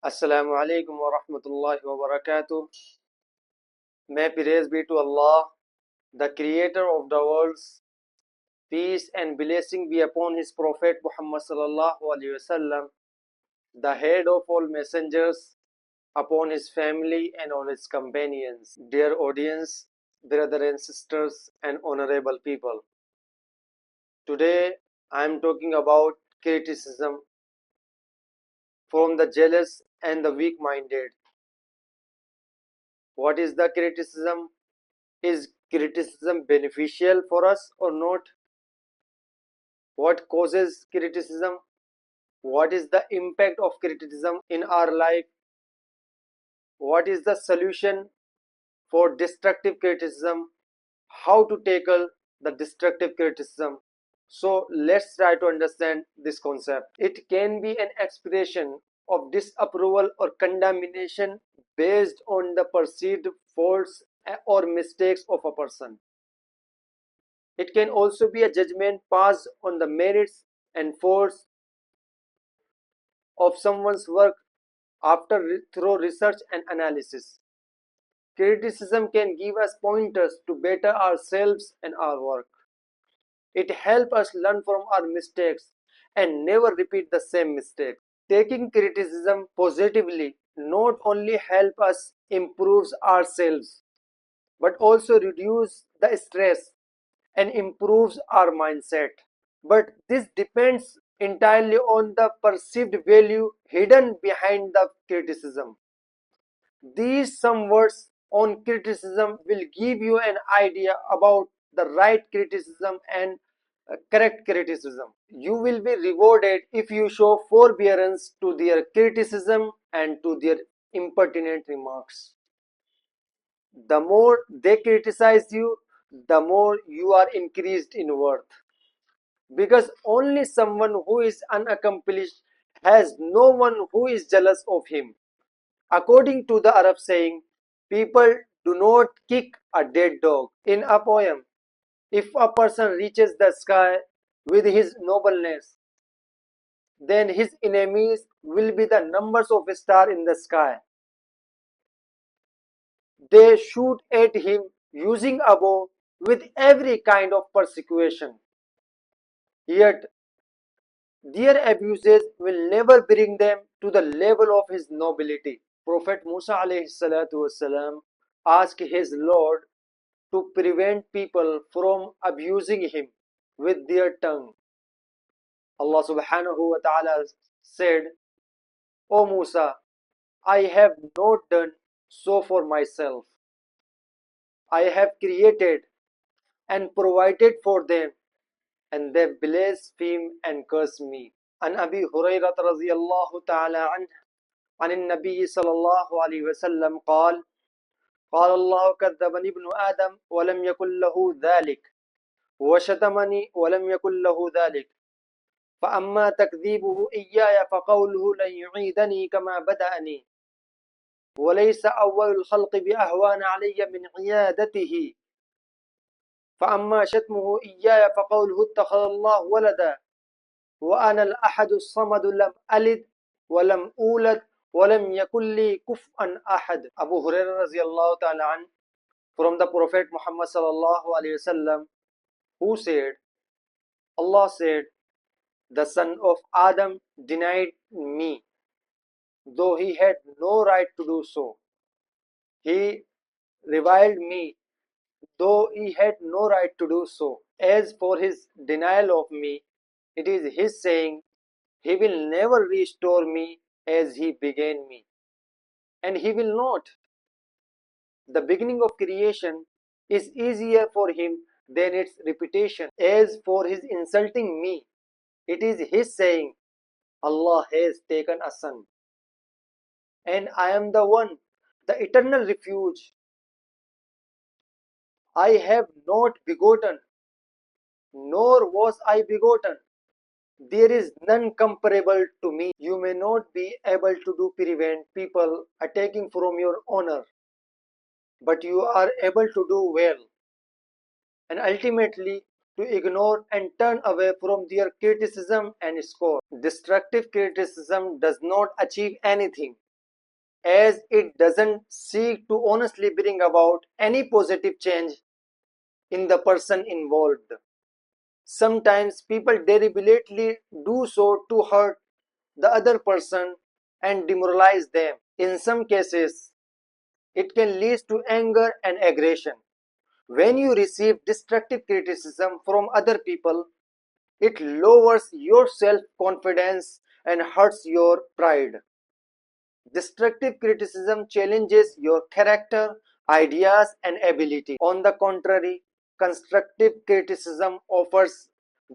Assalamu alaikum wa rahmatullahi wa barakatuh. May praise be to Allah, the creator of the worlds. Peace and blessing be upon his Prophet Muhammad sallallahu alaihi wasallam, the head of all messengers, upon his family and on his companions. Dear audience, brothers and sisters and honorable people. Today I am talking about criticism from the jealous and the weak-minded. What is the criticism? Is criticism beneficial for us or not? What causes criticism? What is the impact of criticism in our life? What is the solution for destructive criticism? How to tackle the destructive criticism? So let's try to understand this concept. It can be an expression of disapproval or condemnation based on the perceived faults or mistakes of a person. It can also be a judgment passed on the merits and faults of someone's work through research and analysis. Criticism can give us pointers to better ourselves and our work. It helps us learn from our mistakes and never repeat the same mistake. Taking criticism positively not only help us improve ourselves but also reduce the stress and improves our mindset. But this depends entirely on the perceived value hidden behind the criticism. These some words on criticism will give you an idea about the right criticism and correct criticism. You will be rewarded if you show forbearance to their criticism and to their impertinent remarks. The more they criticize you, the more you are increased in worth. Because only someone who is unaccomplished has no one who is jealous of him. According to the Arab saying, people do not kick a dead dog. In a poem, if a person reaches the sky with his nobleness, then his enemies will be the numbers of stars in the sky. They shoot at him using a bow with every kind of persecution. Yet their abuses will never bring them to the level of his nobility. Prophet Musa alayhi salatu wasalam asked his Lord to prevent people from abusing him with their tongue. Allah subhanahu wa ta'ala said, O Musa, I have not done so for myself. I have created and provided for them, and they blaspheme and curse me. عن أبي هريرة رضي الله تعالى عنه عن النبي صلى الله عليه وسلم قال قال الله كذبني ابن آدم ولم يكن له ذلك وشتمني ولم يكن له ذلك فأما تكذيبه إياي فقوله لن يعيدني كما بدأني وليس أول الخلق بأهوان علي من عيادته فأما شتمه إياي فقوله اتخذ الله ولدا وأنا الأحد الصمد لم ألد ولم أولد ولم يكن لي كفءا أحد. Abu Hurairah radiallahu ta'ala an, from the Prophet Muhammad sallallahu alayhi wasallam, who said, Allah said, the son of Adam denied me, though he had no right to do so. He reviled me, though he had no right to do so. As for his denial of me, it is his saying, he will never restore me as he began me. And he will not. The beginning of creation is easier for him than its repetition. As for his insulting me, it is his saying, Allah has taken a son, and I am the one, the eternal refuge. I have not begotten, nor was I begotten. There is none comparable to me. You may not be able to prevent people attacking from your honor, but you are able to do well, and ultimately to ignore and turn away from their criticism and scorn. Destructive criticism does not achieve anything. as it doesn't seek to honestly bring about any positive change in the person involved. Sometimes people deliberately do so to hurt the other person and demoralize them. In some cases, it can lead to anger and aggression. When you receive destructive criticism from other people, it lowers your self confidence and hurts your pride. Destructive criticism challenges your character, ideas, and ability. On the contrary, constructive criticism offers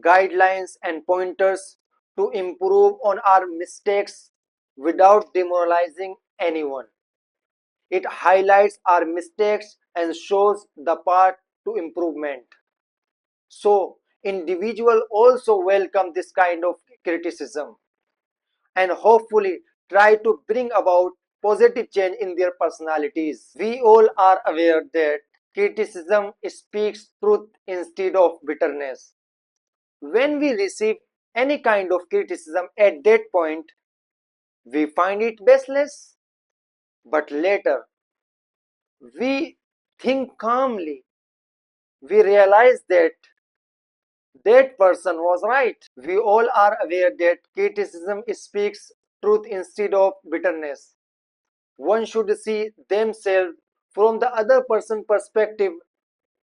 guidelines and pointers to improve on our mistakes without demoralizing anyone. It highlights our mistakes and shows the path to improvement. So, individual also welcome this kind of criticism and hopefully try to bring about positive change in their personalities. We all are aware that criticism speaks truth instead of bitterness. When we receive any kind of criticism at that point, we find it baseless, but later we think calmly. We realize that that person was right. We all are aware that criticism speaks truth instead of bitterness. One should see themselves from the other person's perspective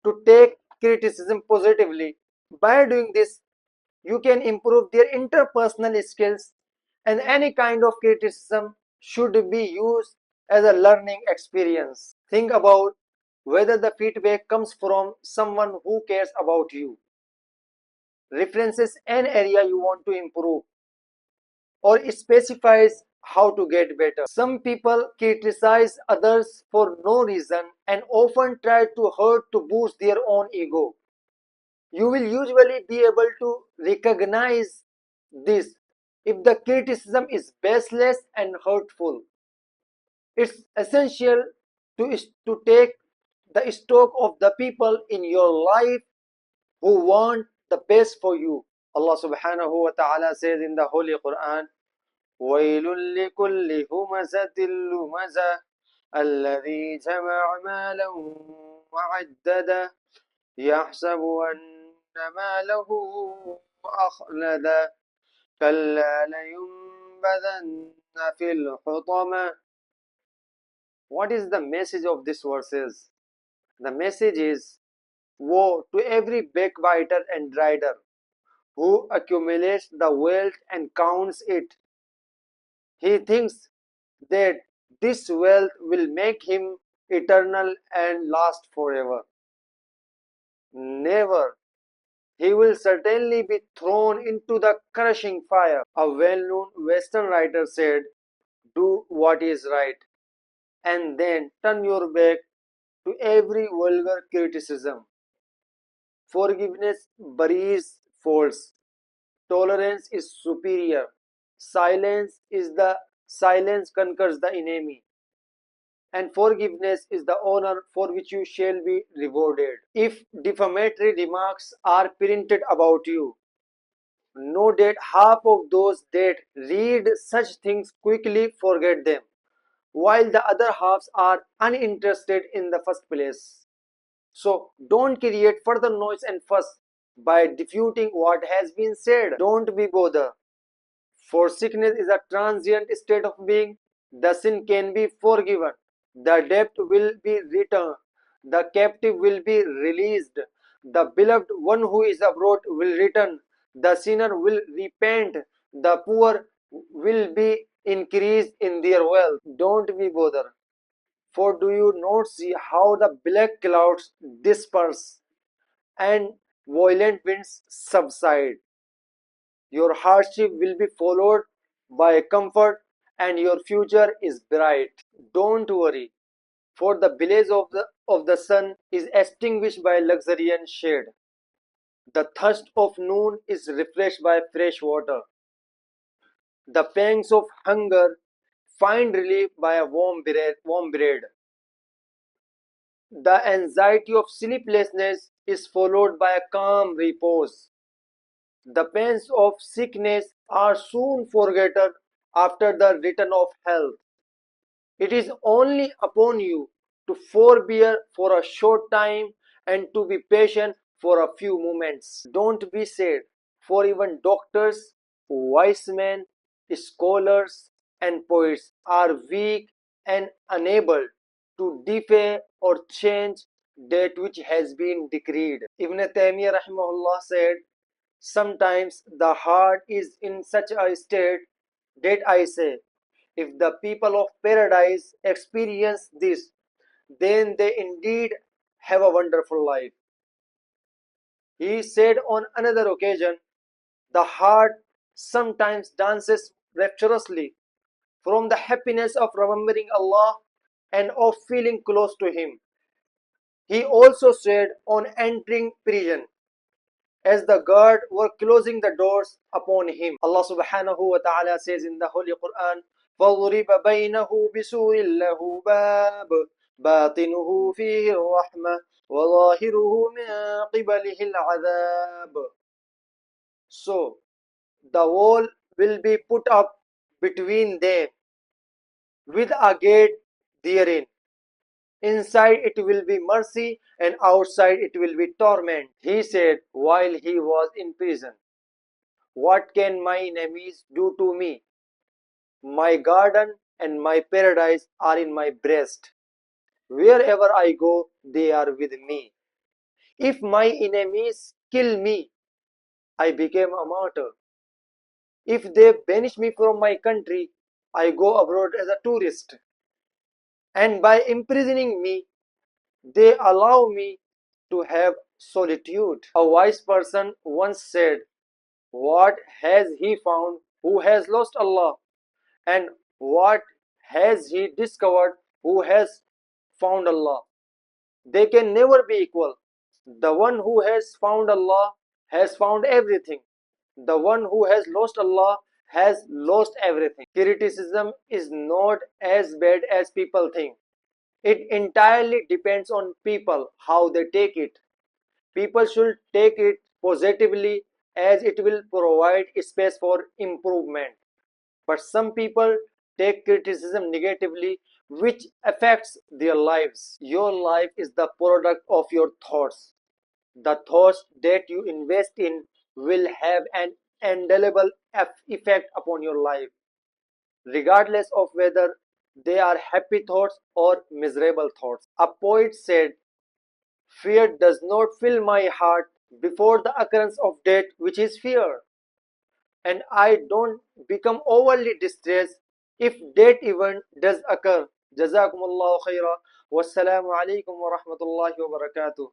to take criticism positively. By doing this, you can improve their interpersonal skills, and any kind of criticism should be used as a learning experience. Think about whether the feedback comes from someone who cares about you, references an area you want to improve, or specifies how to get better. Some people criticize others for no reason and often try to hurt to boost their own ego. You will usually be able to recognize this if the criticism is baseless and hurtful. It's essential to take the stock of the people in your life who want the best for you. Allah subhanahu wa ta'ala says in the Holy Quran, وَيْلٌ لِكُلِّ هُمَزَةٍ لُمَزَةٍ الَّذِي جَمَعَ مَالًا وَعَدَّدَهُ يَحْسَبُ أَنَّ مَالَهُ أَخْلَدَهُ كَلَّا لَيُنبَذَنَّ فِي الْحُطَمَةِ. What is the message of this verses? The message is, woe to every backbiter and rider who accumulates the wealth and counts it. He thinks that this wealth will make him eternal and last forever. Never. He will certainly be thrown into the crushing fire. A well known Western writer said, do what is right and then turn your back to every vulgar criticism. Forgiveness buries faults. Tolerance is superior. Silence conquers the enemy. And forgiveness is the honor for which you shall be rewarded. If defamatory remarks are printed about you, know that half of those that read such things quickly forget them, while the other halves are uninterested in the first place. So don't create further noise and fuss by disputing what has been said. Don't be bothered. For sickness is a transient state of being. The sin can be forgiven. The debt will be returned. The captive will be released. The beloved one who is abroad will return. The sinner will repent. The poor will be increased in their wealth. Don't be bothered. For do you not see how the black clouds disperse and violent winds subside? Your hardship will be followed by comfort and your future is bright. Don't worry, for the blaze of the sun is extinguished by luxuriant shade. The thirst of noon is refreshed by fresh water. The pangs of hunger find relief by a warm bread. The anxiety of sleeplessness is followed by a calm repose. The pains of sickness are soon forgotten after the return of health. It is only upon you to forbear for a short time and to be patient for a few moments. Don't be sad, for even doctors, wise men, scholars, and poets are weak and unable to defy or change that which has been decreed. Ibn Taymiyyah rahimahullah said, sometimes the heart is in such a state that I say, if the people of paradise experience this, then they indeed have a wonderful life. He said on another occasion, the heart sometimes dances rapturously from the happiness of remembering Allah and of feeling close to Him. He also said on entering prison, as the guard were closing the doors upon him. Allah subhanahu wa ta'ala says in the Holy Quran, فَضْرِبَ بَيْنَهُ بِسُورٍ لَهُ بَابٌ بَاطِنُهُ فِيهِ الرَّحْمَةُ وَظَاهِرُهُ مِنْ قِبَلِهِ الْعَذَابُ. So, the wall will be put up between them with a gate therein. Inside it will be mercy and outside it will be torment. He said while he was in prison, what can my enemies do to me? My garden and my paradise are in my breast. Wherever I go, they are with me. If my enemies kill me, I became a martyr. If they banish me from my country, I go abroad as a tourist. And by imprisoning me, they allow me to have solitude. A wise person once said, what has he found who has lost Allah? And what has he discovered who has found Allah? They can never be equal. The one who has found Allah has found everything. The one who has lost Allah has lost everything. Criticism is not as bad as people think. It entirely depends on people how they take it. People should take it positively as it will provide space for improvement. But some people take criticism negatively, which affects their lives. Your life is the product of your thoughts. The thoughts that you invest in will have an indelible effect upon your life, regardless of whether they are happy thoughts or miserable thoughts. A poet said, fear does not fill my heart before the occurrence of death, which is fear, and I don't become overly distressed if that event does occur. Jazakumullahu khaira. Wassalamu alaikum wa rahmatullahi wa barakatuh.